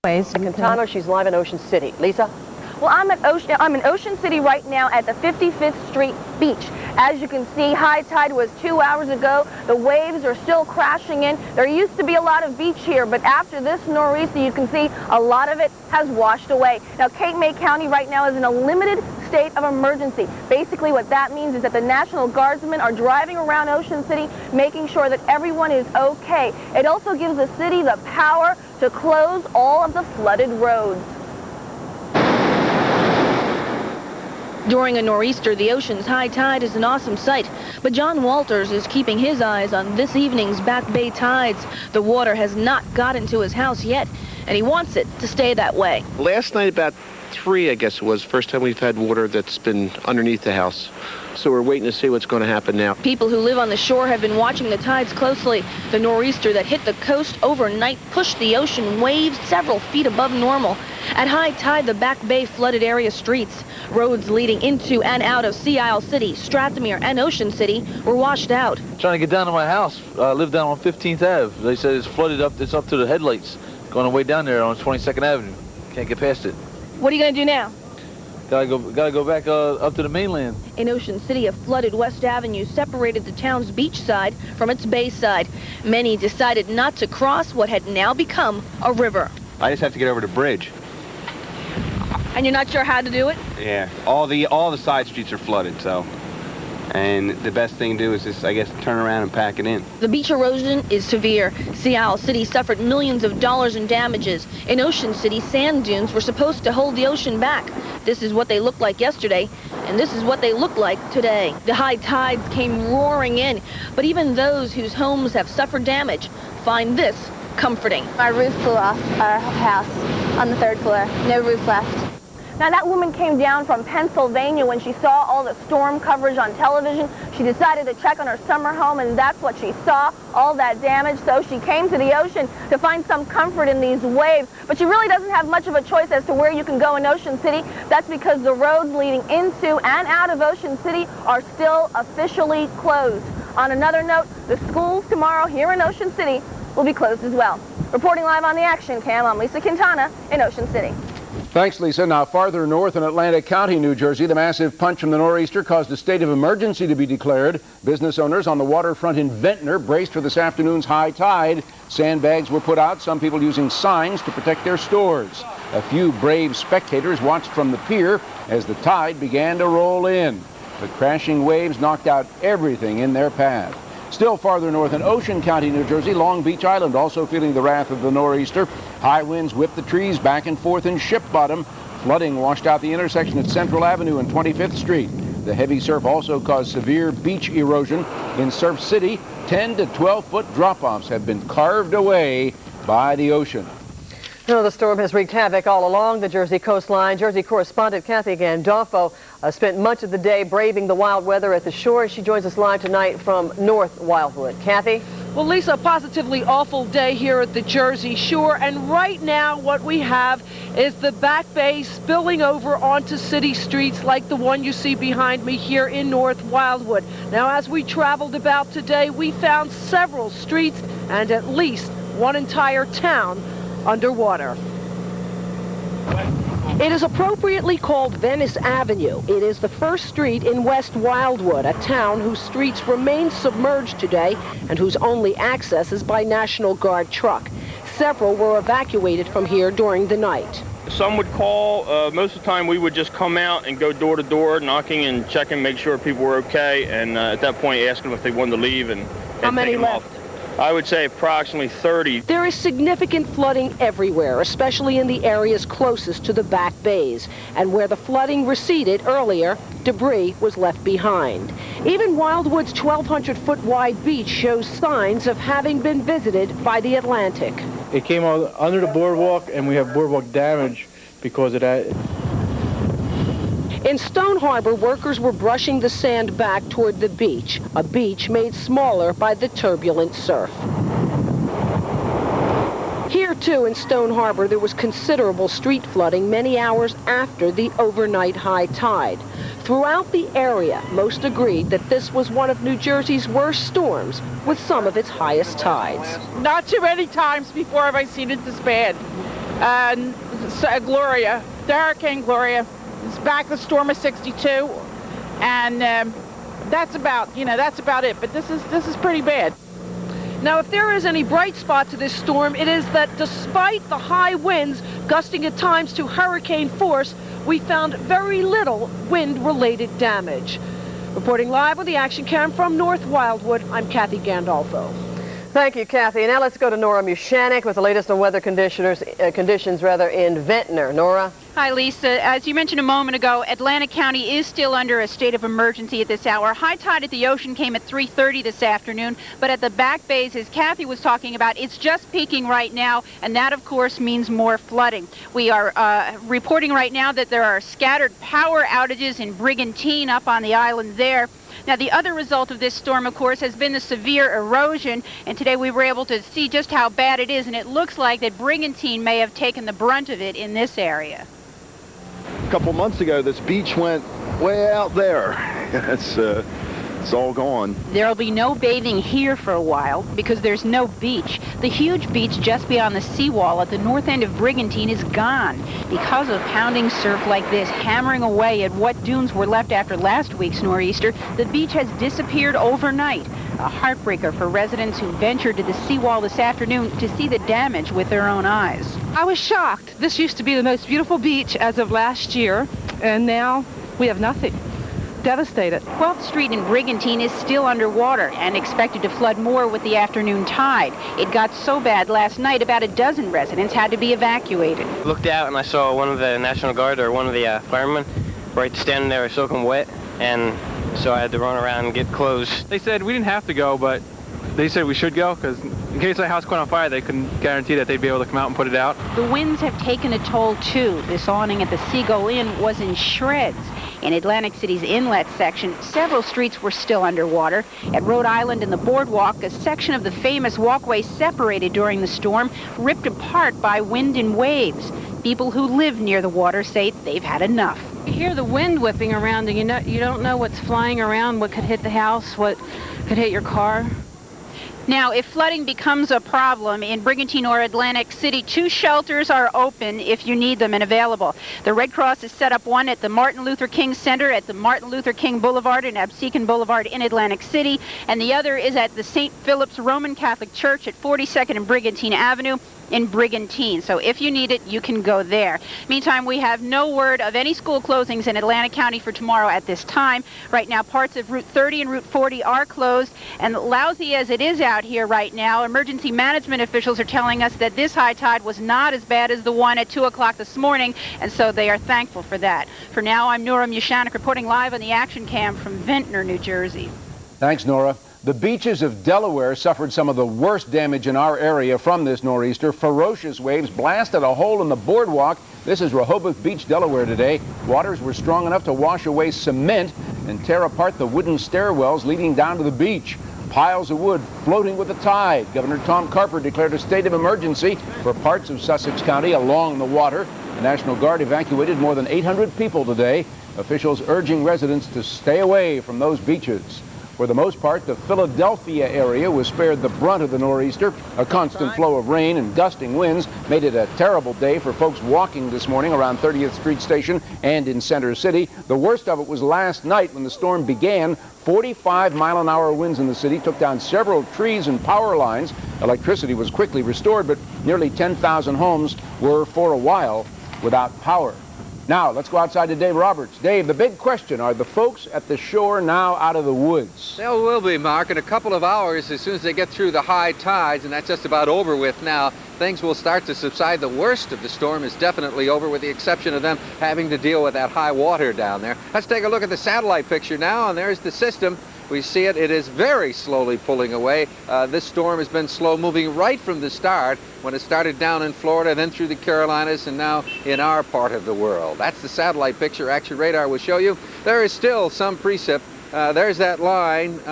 Quintana, she's live in Ocean City. Lisa? Well, I'm in Ocean City right now at the 55th Street Beach. As you can see, high tide was 2 hours ago. The waves are still crashing in. There used to be a lot of beach here, but after this nor'easter, you can see a lot of it has washed away. Now, Cape May County right now is in a limited state of emergency. Basically, what that means is that the National Guardsmen are driving around Ocean City, making sure that everyone is okay. It also gives the city the power to close all of the flooded roads. During a nor'easter, the ocean's high tide is an awesome sight, but John Walters is keeping his eyes on this evening's Back Bay tides. The water has not gotten to his house yet, and he wants it to stay that way. Last night about 3, I guess it was, first time we've had water that's been underneath the house. So we're waiting to see what's going to happen now. People who live on the shore have been watching the tides closely. The nor'easter that hit the coast overnight pushed the ocean waves several feet above normal. At high tide, the Back Bay flooded area streets. Roads leading into and out of Sea Isle City, Strathmere, and Ocean City were washed out. Trying to get down to my house. I live down on 15th Ave. They said it's flooded up. It's up to the headlights. Going way down there on 22nd Avenue. Can't get past it. What are you going to do now? Gotta go back up to the mainland. In Ocean City, a flooded West Avenue separated the town's beach side from its bay side. Many decided not to cross what had now become a river. I just have to get over the bridge. And you're not sure how to do it? Yeah, all the side streets are flooded, so. And the best thing to do is just, I guess, turn around and pack it in. The beach erosion is severe. Sea Isle City suffered millions of dollars in damages. In Ocean City, sand dunes were supposed to hold the ocean back. This is what they looked like yesterday, and this is what they look like today. The high tides came roaring in, but even those whose homes have suffered damage find this comforting. Our roof flew off our house on the 3rd floor. No roof left. Now, that woman came down from Pennsylvania when she saw all the storm coverage on television. She decided to check on her summer home, and that's what she saw, all that damage. So she came to the ocean to find some comfort in these waves. But she really doesn't have much of a choice as to where you can go in Ocean City. That's because the roads leading into and out of Ocean City are still officially closed. On another note, the schools tomorrow here in Ocean City will be closed as well. Reporting live on the Action Cam, I'm Lisa Quintana in Ocean City. Thanks, Lisa. Now, farther north in Atlantic County, New Jersey, the massive punch from the nor'easter caused a state of emergency to be declared. Business owners on the waterfront in Ventnor braced for this afternoon's high tide. Sandbags were put out, some people using signs to protect their stores. A few brave spectators watched from the pier as the tide began to roll in. The crashing waves knocked out everything in their path. Still farther north in Ocean County, New Jersey, Long Beach Island also feeling the wrath of the nor'easter. High winds whipped the trees back and forth in Ship Bottom. Flooding washed out the intersection at Central Avenue and 25th Street. The heavy surf also caused severe beach erosion. In Surf City, 10 to 12-foot drop-offs have been carved away by the ocean. No, the storm has wreaked havoc all along the Jersey coastline. Jersey correspondent Kathy Gandolfo spent much of the day braving the wild weather at the shore. She joins us live tonight from North Wildwood. Kathy? Well, Lisa, a positively awful day here at the Jersey Shore, and right now what we have is the Back Bay spilling over onto city streets like the one you see behind me here in North Wildwood. Now, as we traveled about today, we found several streets and at least one entire town underwater. It is appropriately called Venice Avenue. It is the first street in West Wildwood, a town whose streets remain submerged today and whose only access is by National Guard truck. Several were evacuated from here during the night. Some would call. Most of the time we would just come out and go door to door, knocking and checking, make sure people were okay, and at that point ask them if they wanted to leave and How many take them left? off. I would say approximately 30. There is significant flooding everywhere, especially in the areas closest to the back bays. And where the flooding receded earlier, debris was left behind. Even Wildwood's 1,200-foot wide beach shows signs of having been visited by the Atlantic. It came out under the boardwalk, and we have boardwalk damage because of that. In Stone Harbor, workers were brushing the sand back toward the beach, a beach made smaller by the turbulent surf. Here, too, in Stone Harbor, there was considerable street flooding many hours after the overnight high tide. Throughout the area, most agreed that this was one of New Jersey's worst storms, with some of its highest tides. Not too many times before have I seen it this bad. Gloria, the Hurricane Gloria. It's back the storm of 62, and that's about it. But this is pretty bad. Now, if there is any bright spot to this storm, it is that despite the high winds gusting at times to hurricane force, we found very little wind-related damage. Reporting live with the Action Cam from North Wildwood, I'm Kathy Gandolfo. Thank you, Kathy. And now let's go to Nora Mushanek with the latest on weather conditions in Ventnor. Nora? Hi, Lisa. As you mentioned a moment ago, Atlantic County is still under a state of emergency at this hour. High tide at the ocean came at 3:30 this afternoon, but at the back bays, as Kathy was talking about, it's just peaking right now, and that, of course, means more flooding. We are reporting right now that there are scattered power outages in Brigantine up on the island there. Now, the other result of this storm, of course, has been the severe erosion, and today we were able to see just how bad it is, and it looks like that Brigantine may have taken the brunt of it in this area. A couple months ago, this beach went way out there. It's all gone. There'll be no bathing here for a while because there's no beach. The huge beach just beyond the seawall at the north end of Brigantine is gone because of pounding surf like this hammering away at what dunes were left after last week's nor'easter. The beach has disappeared overnight. A heartbreaker for residents who ventured to the seawall this afternoon to see the damage with their own eyes. I was shocked. This used to be the most beautiful beach as of last year, and now we have nothing. Devastated. 12th Street in Brigantine is still underwater and expected to flood more with the afternoon tide. It got so bad last night about a dozen residents had to be evacuated. Looked out and I saw one of the National Guard or one of the firemen right standing there soaking wet, and so I had to run around and get clothes. They said we didn't have to go, but they said we should go because in case the house caught on fire, they couldn't guarantee that they'd be able to come out and put it out. The winds have taken a toll too. This awning at the Seagull Inn was in shreds. In Atlantic City's inlet section, several streets were still underwater. At Rhode Island and the boardwalk, a section of the famous walkway separated during the storm, ripped apart by wind and waves. People who live near the water say they've had enough. You hear the wind whipping around, and you don't know what's flying around, what could hit the house, what could hit your car. Now, if flooding becomes a problem in Brigantine or Atlantic City, 2 shelters are open if you need them and available. The Red Cross has set up one at the Martin Luther King Center at the Martin Luther King Boulevard and Absecon Boulevard in Atlantic City, and the other is at the St. Philip's Roman Catholic Church at 42nd and Brigantine Avenue in Brigantine. So if you need it, you can go there. Meantime, we have no word of any school closings in Atlantic County for tomorrow at this time. Right now, parts of Route 30 and Route 40 are closed, and lousy as it is out here right now, emergency management officials are telling us that this high tide was not as bad as the one at 2 o'clock this morning, and so they are thankful for that. For now, I'm Nora Mushanek reporting live on the Action Cam from Ventnor, New Jersey. Thanks, Nora. The beaches of Delaware suffered some of the worst damage in our area from this nor'easter. Ferocious waves blasted a hole in the boardwalk. This is Rehoboth Beach, Delaware today. Waters were strong enough to wash away cement and tear apart the wooden stairwells leading down to the beach. Piles of wood floating with the tide. Governor Tom Carper declared a state of emergency for parts of Sussex County along the water. The National Guard evacuated more than 800 people today. Officials urging residents to stay away from those beaches. For the most part, the Philadelphia area was spared the brunt of the nor'easter. A constant flow of rain and gusting winds made it a terrible day for folks walking this morning around 30th Street Station and in Center City. The worst of it was last night when the storm began. 45-mile-an-hour winds in the city took down several trees and power lines. Electricity was quickly restored, but nearly 10,000 homes were, for a while, without power. Now, let's go outside to Dave Roberts. Dave, the big question, are the folks at the shore now out of the woods? They will be, Mark, in a couple of hours as soon as they get through the high tides, and that's just about over with now. Things will start to subside. The worst of the storm is definitely over, with the exception of them having to deal with that high water down there. Let's take a look at the satellite picture now, and there's the system. We see it. It is very slowly pulling away. This storm has been slow moving right from the start, when it started down in Florida, then through the Carolinas, and now in our part of the world. That's the satellite picture Action Radar will show you. There is still some precip. There's that line,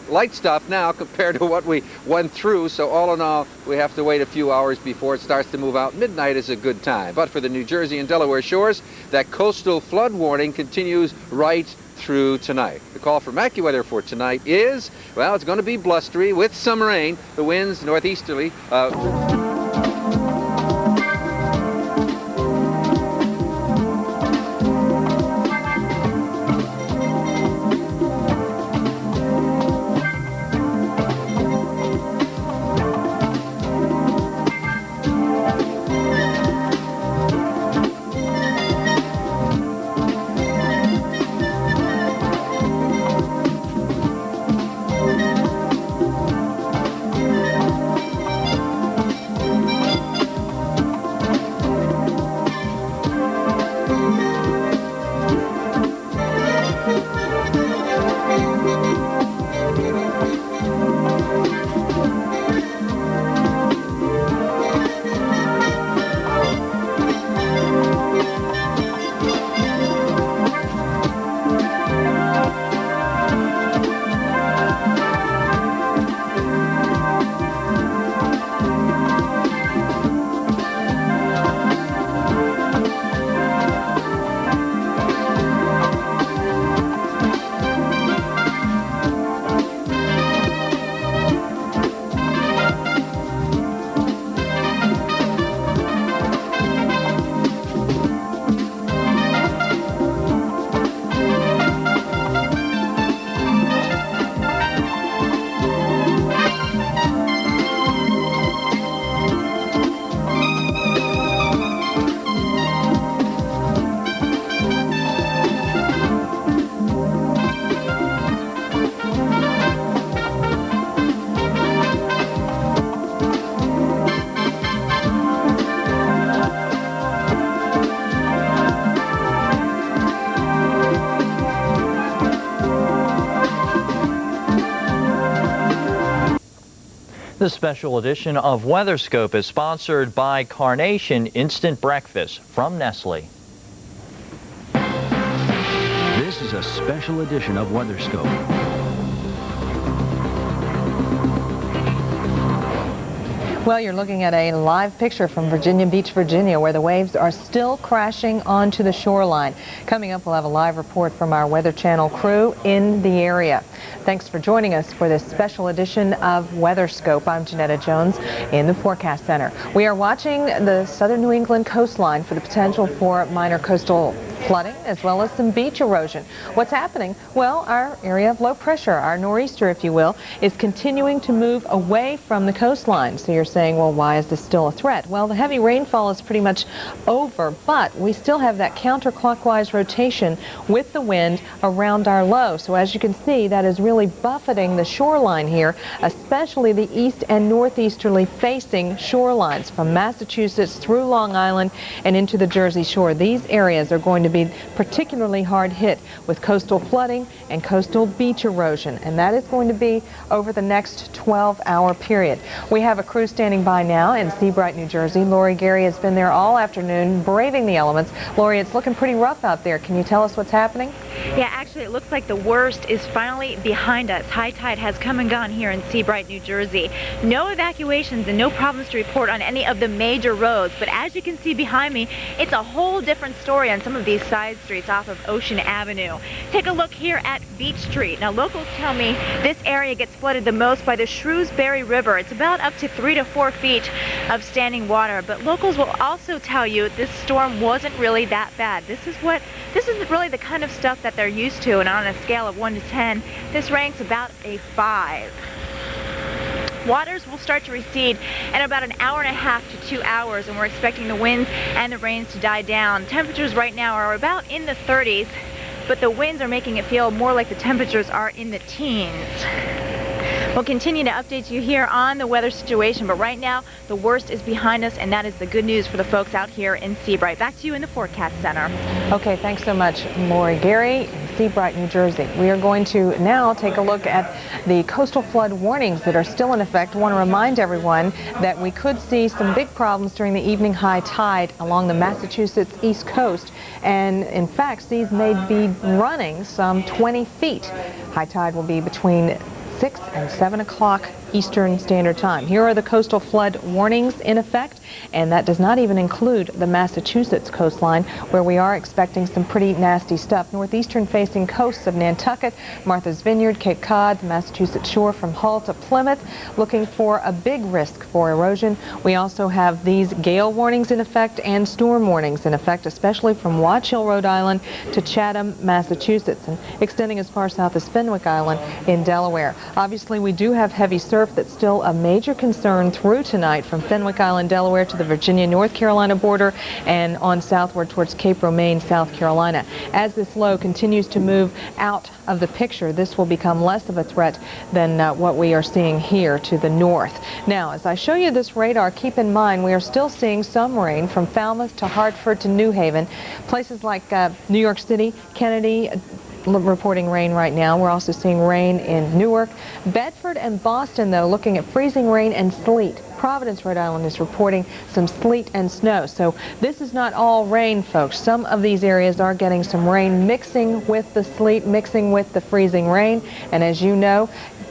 light stuff now compared to what we went through. So all in all, we have to wait a few hours before it starts to move out. Midnight is a good time. But for the New Jersey and Delaware shores, that coastal flood warning continues right through tonight. The call for AccuWeather for tonight is, well, it's going to be blustery with some rain. The winds northeasterly. This special edition of WeatherScope is sponsored by Carnation Instant Breakfast from Nestle. This is a special edition of WeatherScope. Well, you're looking at a live picture from Virginia Beach, Virginia, where the waves are still crashing onto the shoreline. Coming up, we'll have a live report from our Weather Channel crew in the area. Thanks for joining us for this special edition of WeatherScope. I'm Janetta Jones in the Forecast Center. We are watching the southern New England coastline for the potential for minor coastal flooding as well as some beach erosion. What's happening? Well, our area of low pressure, our nor'easter, if you will, is continuing to move away from the coastline. So you're saying, well, why is this still a threat? Well, the heavy rainfall is pretty much over, but we still have that counterclockwise rotation with the wind around our low. So as you can see, that is really buffeting the shoreline here, especially the east and northeasterly facing shorelines from Massachusetts through Long Island and into the Jersey Shore. These areas are going to be particularly hard hit with coastal flooding and coastal beach erosion, and that is going to be over the next 12-hour period. We have a crew standing by now in Seabright, New Jersey. Lori Gary has been there all afternoon braving the elements. Lori, it's looking pretty rough out there. Can you tell us what's happening? Yeah, actually, it looks like the worst is finally behind us. High tide has come and gone here in Seabright, New Jersey. No evacuations and no problems to report on any of the major roads, but as you can see behind me, it's a whole different story on some of these side streets off of Ocean Avenue. Take a look here at Beach Street. Now, locals tell me this area gets flooded the most by the Shrewsbury River. It's about up to 3 to 4 feet of standing water, but locals will also tell you this storm wasn't really that bad. This is really the kind of stuff that they're used to, and on a scale of 1 to 10, this ranks about a 5. Waters will start to recede in about an hour and a half to 2 hours, and we're expecting the winds and the rains to die down. Temperatures right now are about in the 30s, but the winds are making it feel more like the temperatures are in the teens. We'll continue to update you here on the weather situation, but right now the worst is behind us, and that is the good news for the folks out here in Seabright. Back to you in the Forecast Center. Okay, thanks so much, Lori Gary, Seabright, New Jersey. We are going to now take a look at the coastal flood warnings that are still in effect. I want to remind everyone that we could see some big problems during the evening high tide along the Massachusetts east coast, and in fact, seas may be running some 20 feet. High tide will be between 6 and 7 o'clock Eastern Standard Time. Here are the coastal flood warnings in effect, and that does not even include the Massachusetts coastline, where we are expecting some pretty nasty stuff. Northeastern facing coasts of Nantucket, Martha's Vineyard, Cape Cod, the Massachusetts shore from Hull to Plymouth, looking for a big risk for erosion. We also have these gale warnings in effect and storm warnings in effect, especially from Watch Hill, Rhode Island to Chatham, Massachusetts, and extending as far south as Fenwick Island in Delaware. Obviously, we do have heavy surf that's still a major concern through tonight from Fenwick Island, Delaware to the Virginia-North Carolina border and on southward towards Cape Romaine, South Carolina. As this low continues to move out of the picture, this will become less of a threat than what we are seeing here to the north. Now, as I show you this radar, keep in mind we are still seeing some rain from Falmouth to Hartford to New Haven. Places like New York City, Kennedy, reporting rain right now. We're also seeing rain in Newark. Bedford and Boston, though, looking at freezing rain and sleet. Providence, Rhode Island is reporting some sleet and snow. So this is not all rain, folks. Some of these areas are getting some rain mixing with the sleet, mixing with the freezing rain. And as you know,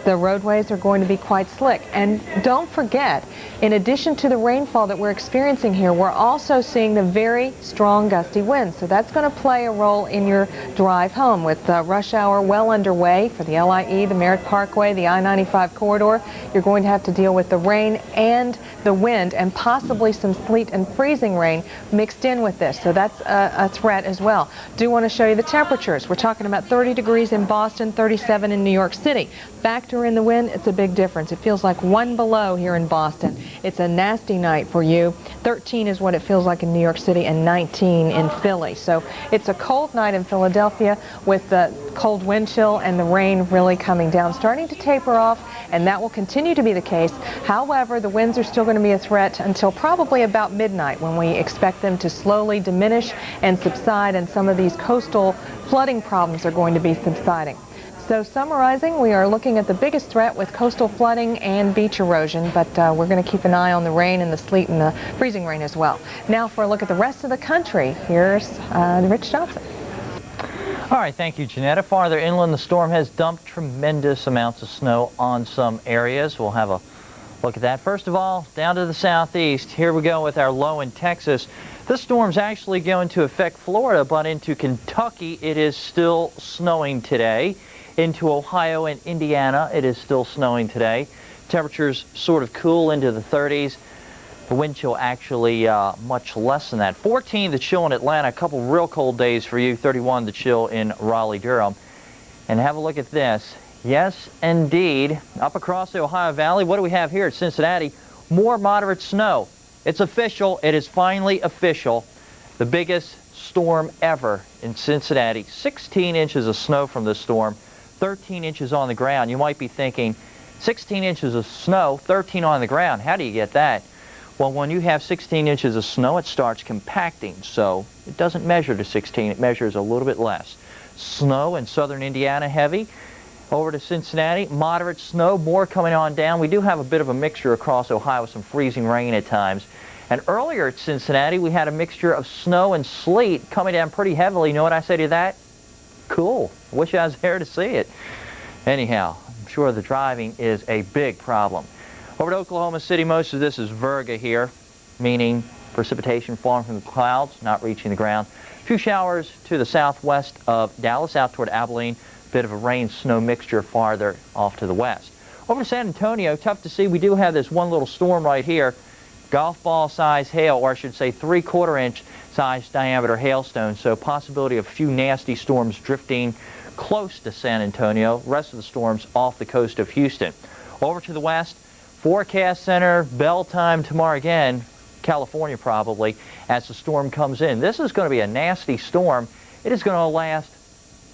the roadways are going to be quite slick. And don't forget, in addition to the rainfall that we're experiencing here, we're also seeing the very strong gusty winds. So that's going to play a role in your drive home with rush hour well underway for the LIE, the Merritt Parkway, the I-95 corridor. You're going to have to deal with the rain and the wind and possibly some sleet and freezing rain mixed in with this. So that's a threat as well. Do want to show you the temperatures. We're talking about 30 degrees in Boston, 37 in New York City. Factor in the wind, it's a big difference. It feels like 1 below here in Boston. It's a nasty night for you. 13 is what it feels like in New York City and 19 in Philly. So it's a cold night in Philadelphia with the cold wind chill and the rain really coming down, starting to taper off, and that will continue to be the case. However, the winds are still going to be a threat until probably about midnight, when we expect them to slowly diminish and subside, and some of these coastal flooding problems are going to be subsiding. So summarizing, we are looking at the biggest threat with coastal flooding and beach erosion, but we're going to keep an eye on the rain and the sleet and the freezing rain as well. Now for a look at the rest of the country, here's Rich Johnson. All right, thank you, Janetta. Farther inland, the storm has dumped tremendous amounts of snow on some areas. We'll have a look at that. First of all, down to the southeast, here we go with our low in Texas. This storm's actually going to affect Florida, but into Kentucky, it is still snowing today. Into Ohio and Indiana, it is still snowing today. Temperatures sort of cool into the 30s. The wind chill actually much less than that. 14 the chill in Atlanta, a couple real cold days for you. 31 the chill in Raleigh-Durham. And have a look at this. Yes, indeed. Up across the Ohio Valley, what do we have here at Cincinnati? More moderate snow. It's official. It is finally official. The biggest storm ever in Cincinnati. 16 inches of snow from this storm. 13 inches on the ground. You might be thinking, 16 inches of snow, 13 on the ground. How do you get that? Well, when you have 16 inches of snow, it starts compacting. So it doesn't measure to 16. It measures a little bit less. Snow in southern Indiana, heavy. Over to Cincinnati, moderate snow, more coming on down. We do have a bit of a mixture across Ohio with some freezing rain at times. And earlier at Cincinnati, we had a mixture of snow and sleet coming down pretty heavily. You know what I say to that? Cool. Wish I was there to see it. Anyhow, I'm sure the driving is a big problem. Over to Oklahoma City, most of this is virga here, meaning precipitation falling from the clouds, not reaching the ground. A few showers to the southwest of Dallas, out toward Abilene. Bit of a rain-snow mixture farther off to the west. Over to San Antonio, tough to see. We do have this one little storm right here. Golf ball size hail, or I should say 3/4 inch size diameter hailstone. So possibility of a few nasty storms drifting close to San Antonio. Rest of the storms off the coast of Houston. Over to the west, forecast center, bell time tomorrow again, California probably, as the storm comes in. This is going to be a nasty storm. It is going to last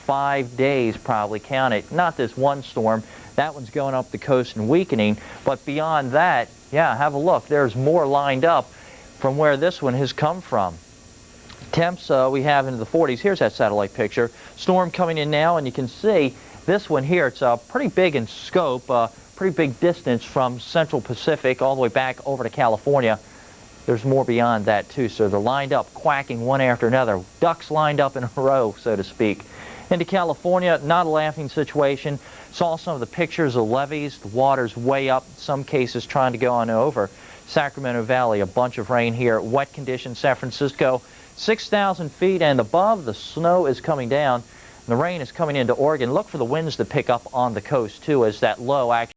5 days probably, count it. Not this one storm. That one's going up the coast and weakening. But beyond that, yeah, have a look. There's more lined up from where this one has come from. Temps we have into the 40s. Here's that satellite picture. Storm coming in now, and you can see this one here. It's pretty big in scope, pretty big distance from Central Pacific all the way back over to California. There's more beyond that too. So they're lined up, quacking one after another. Ducks lined up in a row, so to speak. Into California, not a laughing situation. Saw some of the pictures of levees. The water's way up, in some cases trying to go on over. Sacramento Valley, a bunch of rain here. Wet conditions. San Francisco, 6,000 feet and above. The snow is coming down. And the rain is coming into Oregon. Look for the winds to pick up on the coast, too, as that low actually